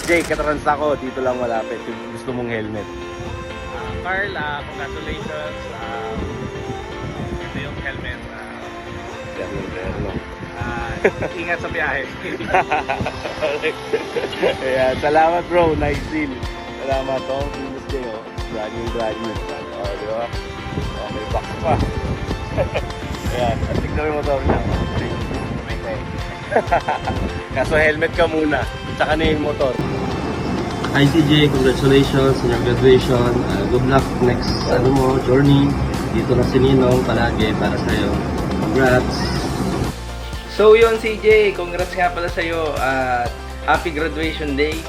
Jay, katrans ako. Dito lang malapit. Yung gusto mong helmet. Carl, congratulations. Ito yung helmet. Ganun. Ingat sa biyahe. Ayan, salamat bro. Nice deal. Salamat. Oh, Venus Jay. Oh. Brand new. Oh, di ba? Oh, may box pa. Ayan, at tignan mo yung motor niya. Kaso helmet ka muna. Tsaka na yung motor. Hi CJ, congratulations on your graduation. Good luck next journey. Dito na si Ninong palagi para sa'yo. Congrats! So yun CJ, congrats nga pala sa'yo at happy graduation day.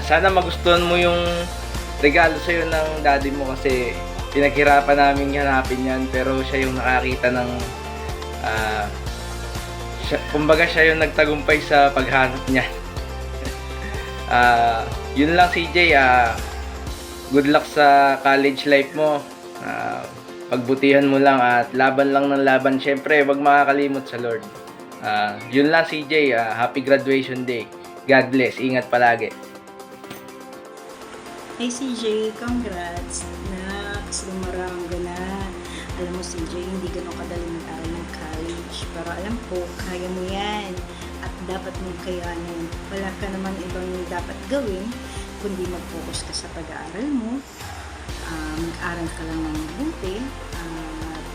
Sana magustuhan mo yung regalo sa'yo ng daddy mo kasi pinaghirapan namin hanapin yan pero siya yung nakakita ng kumbaga siya yung nagtagumpay sa paghanap niya. Yun lang CJ, good luck sa college life mo. Pagbutihan mo lang at laban lang ng laban. Syempre, wag makakalimot sa Lord. Yun lang CJ, happy graduation day. God bless, ingat palagi. Hey CJ, congrats! Lumarang na. Alam mo CJ, hindi ganun kadali mag-aral ng college. Pero alam ko, kaya mo yan. At dapat mong kayanin. Wala ka naman ibang dapat gawin kundi mag-focus ka sa pag-aaral mo. Mag-aaral ka lang ng mabuti.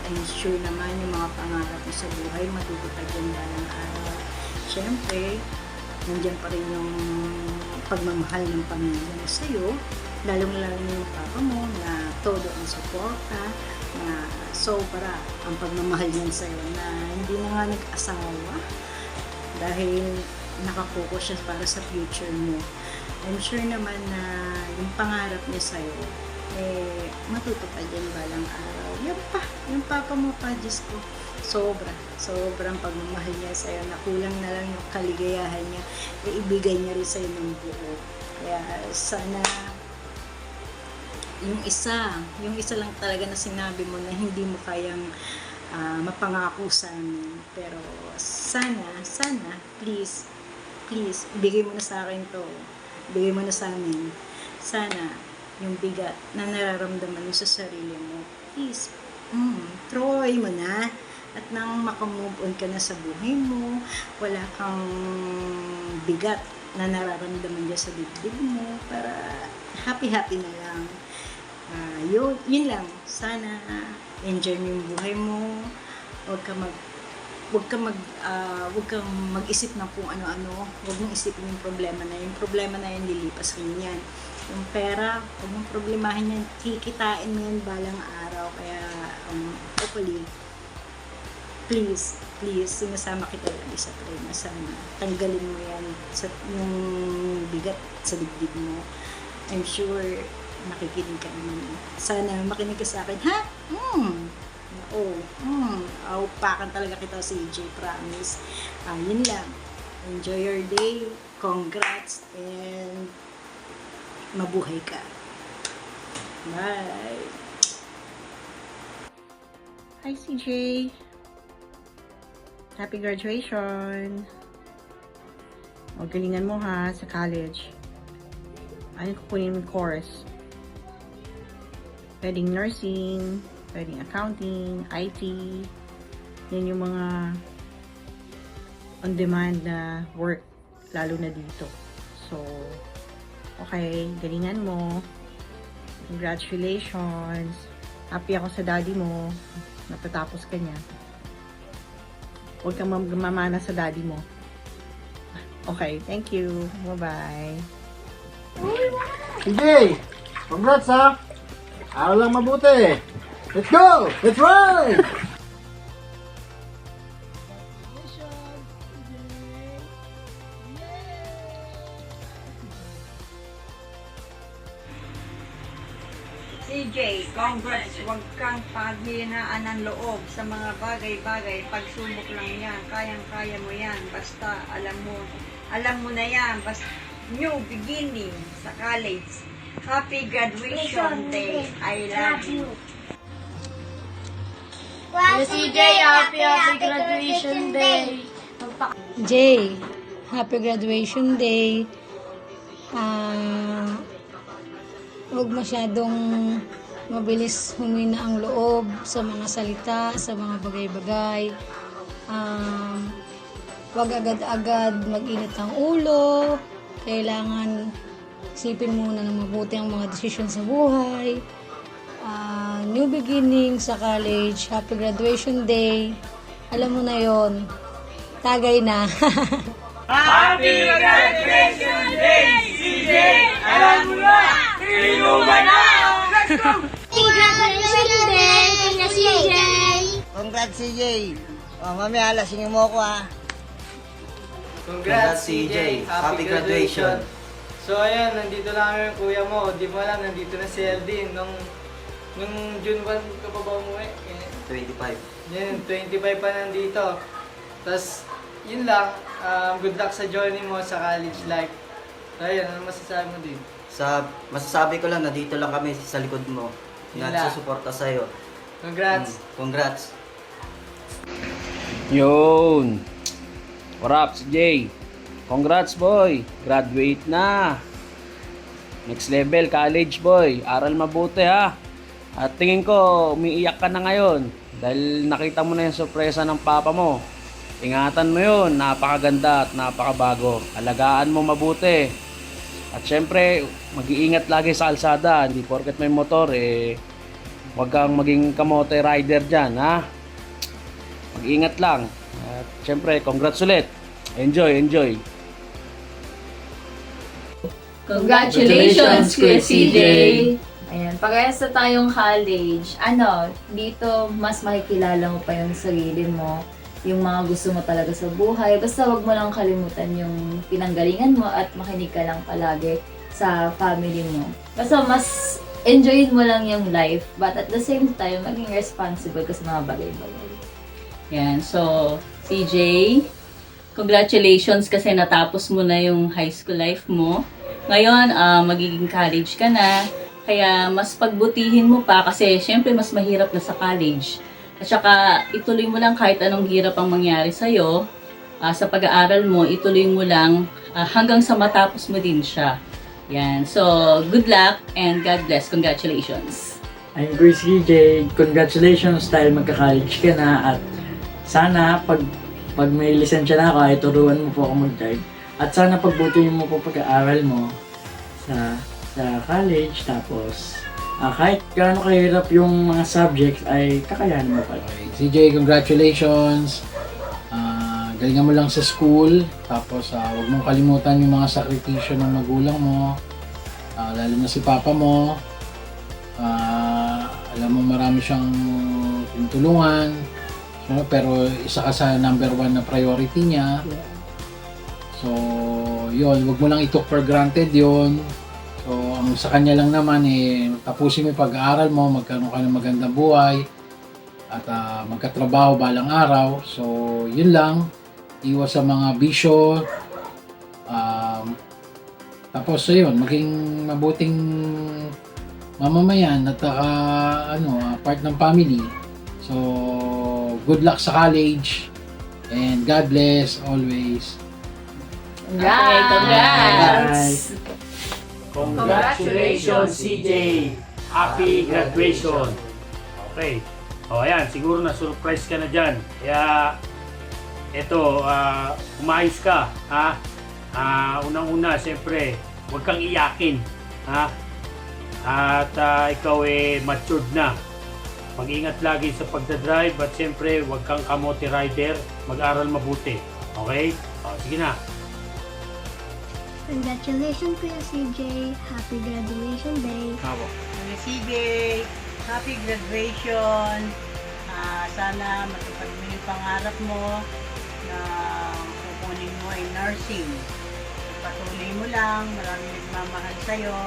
I'm sure naman yung mga pangarap mo sa buhay matutupad yan balang araw. Siyempre, nandiyan pa rin yung pagmamahal ng pamilya mo sa'yo. Lalong-lalo yung papa mo na todo ang suporta, na sobra ang pagmamahal niyan sa'yo na hindi na nga nag-asawa dahil nakapokus siya para sa future mo. I'm sure naman na yung pangarap niya sa'yo matutupad yan balang araw. Yung papa mo pa, Diyos ko, sobrang pagmamahal niya sa'yo na kulang na lang yung kaligayahan niya, ibigay niya rin sa'yo ng buo. Kaya sana yung isa lang talaga na sinabi mo na hindi mo kayang mapangako sa amin. Pero sana, please, ibigay mo na sa akin to. Ibigay mo na sa amin. Sana, yung bigat na nararamdaman mo sa sarili mo, please, throw away mo na. At nang makamove on ka na sa buhay mo, wala kang bigat na nararamdaman dyan sa dibdib mo, para happy na lang. Yun lang. Sana enjoy mo yung buhay mo. Huwag kang mag-isip ng kung ano-ano. Huwag mong isipin yung problema na yun. Yung problema na yun, lilipas rin yan. Yung pera, huwag mong problemahin yan. Kikitain mo yan balang araw. Kaya, hopefully, please, sinasama kita lagi sa prayer na sana tanggalin mo yan yung bigat sa dibdib mo. I'm sure nakikinig ka naman. Sana makinig ka sa akin, ha? Aupakan talaga kita si CJ, promise. Yun lang. Enjoy your day. Congrats and mabuhay ka. Bye! Hi CJ! Happy graduation! O, galingan mo ha sa college. Ano kukunin mo course? Pwedeng nursing, pwedeng accounting, IT. Yan yung mga on-demand na work, lalo na dito. So, okay, galingan mo. Congratulations. Happy ako sa daddy mo. Natatapos ka niya. Huwag kang mamana sa daddy mo. Okay, thank you. Bye-bye. CJ! Congrats ha! Aral lang mabuti! Let's go! Let's ride! CJ, congrats! Huwag kang paghinaan ng loob sa mga bagay-bagay. Pagsubok lang yan. Kayang-kaya mo yan. Basta alam mo na yan. Basta new beginning sa college. Happy graduation day. I love you. CJ, happy graduation day. Jay, happy graduation day. Huwag masyadong mabilis humina ang loob sa mga salita, sa mga bagay-bagay. Huwag agad-agad mag-init ang ulo. Kailangan isipin muna ng mabuti ang mga desisyon sa buhay. New beginning sa college, happy graduation day. Alam mo na yon, tagay na. Happy Graduation Day, CJ! Alam mo na! Inuman na! Let's go! Congratulations day, Kuya CJ! Congrats, CJ. Mamaya lasingin mo ako, ha. Congrats CJ! Happy graduation! So ayan, nandito lang yung kuya mo. Di mo alam, nandito na si Eldin. Nung June 1 ka pa ba umuwi? 25. Yan, 25 pa nandito. Tapos, yun lang. Good luck sa journey mo sa college life. So ayun, ano masasabi mo din? Masasabi ko lang na dito lang kami sa likod mo. Yun lang. Nagsusuporta sa'yo. Congrats! Congrats! Yun. What up, CJ? Congrats, boy. Graduate na. Next level, college, boy. Aral mabuti, ha. At tingin ko, umiiyak ka na ngayon. Dahil nakita mo na yung sorpresa ng papa mo. Ingatan mo yun. Napakaganda at napakabago. Alagaan mo mabuti. At syempre, mag-iingat lagi sa kalsada. Hindi porket may motor, huwag kang maging kamote rider dyan, ha. Mag-ingat lang. At syempre, congrats ulit. Enjoy. Congratulations, Kuya CJ! Ayan, pagkayas na tayong college, dito mas makikilala mo pa yung sarili mo, yung mga gusto mo talaga sa buhay. Basta wag mo lang kalimutan yung pinanggalingan mo at makinig ka lang palagi sa family mo. Basta mas enjoyin mo lang yung life, but at the same time, maging responsible ka sa mga bagay-bagay. Yan, so CJ, congratulations kasi natapos mo na yung high school life mo. Ngayon, magiging college ka na, kaya mas pagbutihin mo pa kasi syempre mas mahirap na sa college. At saka ituloy mo lang kahit anong hirap ang mangyari sa'yo, sa pag-aaral mo, ituloy mo lang hanggang sa matapos mo din siya. Yan, so good luck and God bless. Congratulations! I'm Chris CJ. Congratulations dahil magka-college ka na at sana pag may lisensya na ako ay turuan mo po ako mag-drive. At sana pagbutihin mo po pag-aaral mo sa college, tapos kahit gaano kahirap yung mga subjects ay kakayanin mo pa. CJ, congratulations! Galingan mo lang sa school, tapos huwag mong kalimutan yung mga sakripisyo ng magulang mo, lalo na si papa mo. Alam mo marami siyang tinutulungan, pero isa ka sa number 1 na priority niya. So, yun, wag mo lang i-took for granted yun. So, ang sa kanya lang naman tapusin mo yung pag-aaral mo, magkaroon ka ng magandang buhay, at magkatrabaho balang araw. So, yun lang. Iwas sa mga bisyo. Tapos, yun, maging mabuting mamamayan at part ng family. So, good luck sa college and God bless always. Congrats! Congratulations, CJ! Happy graduation! Okay. O, ayan. Siguro na-surprise ka na dyan. Kaya, eto, umayos ka. Ha? Unang-una, siyempre, huwag kang iyakin. Ha? At ikaw matured na. Mag-ingat lagi sa pagdadrive at siyempre, huwag kang kamote rider. Mag-aral mabuti. Okay? O, sige na. Congratulations, Kuya CJ! Happy graduation day! Kuya CJ, happy graduation! Sana matupad mo yung pangarap mo na kukunin mo ay nursing. Patuloy mo lang, maraming nagmamahal sa'yo.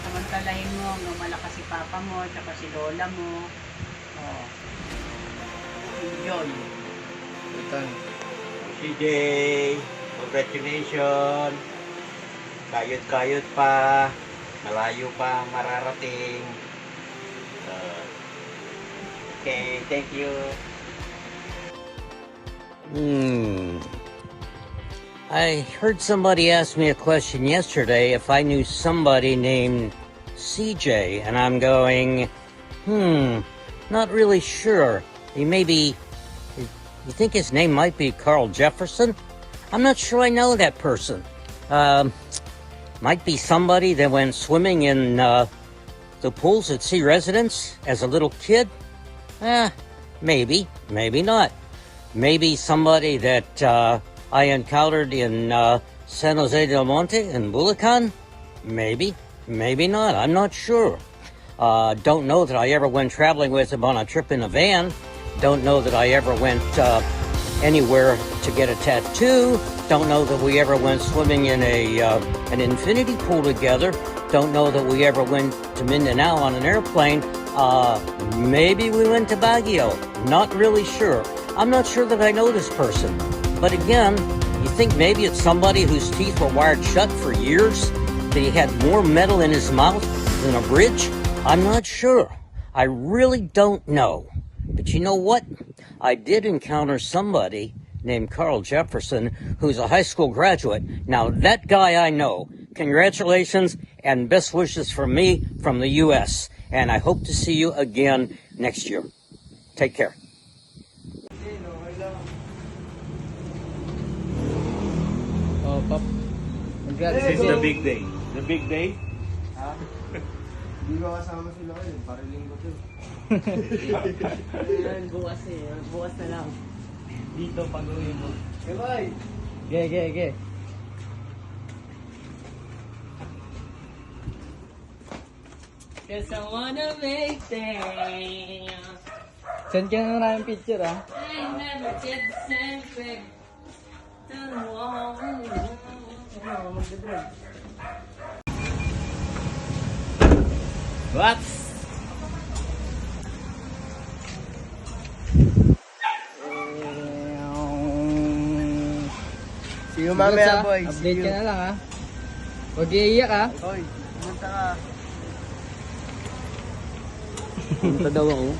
Samantalahin mo hanggang malakas si papa mo at si lola mo. Enjoy! CJ, congratulations. Kayod-kayod pa. Malayo pa ang mararating. Okay, thank you. I heard somebody ask me a question yesterday if I knew somebody named CJ, and I'm going, not really sure. You think his name might be Carl Jefferson? I'm not sure I know that person. Might be somebody that went swimming in the pools at Sea Residence as a little kid? Maybe, maybe not. Maybe somebody that I encountered in San Jose del Monte in Bulacan? Maybe, maybe not. I'm not sure. Don't know that I ever went traveling with him on a trip in a van. Don't know that I ever went anywhere to get a tattoo. Don't know that we ever went swimming in an infinity pool together. Don't know that we ever went to Mindanao on an airplane. Maybe we went to Baguio. Not really sure. I'm not sure that I know this person. But again, you think maybe it's somebody whose teeth were wired shut for years? That he had more metal in his mouth than a bridge? I'm not sure. I really don't know. But you know what? I did encounter somebody named Carl Jefferson, who's a high school graduate. Now, that guy I know. Congratulations and best wishes from me from the U.S. And I hope to see you again next year. Take care. Oh, Pop. This is the big day. The big day? Ha? Hindi ko kasama sila kayo. Parang linggo to. Bukas bukas na lang. Dito pag-uwi mo. Goodbye! Ge. Cause I wanna make things. Send ka na maraming picture, ah. I never did the same thing. What? See you mamaya, boy. Update ka na lang, ha. Huwag iiyak, ha. Hoy, pumunta ka. Punta daw ako.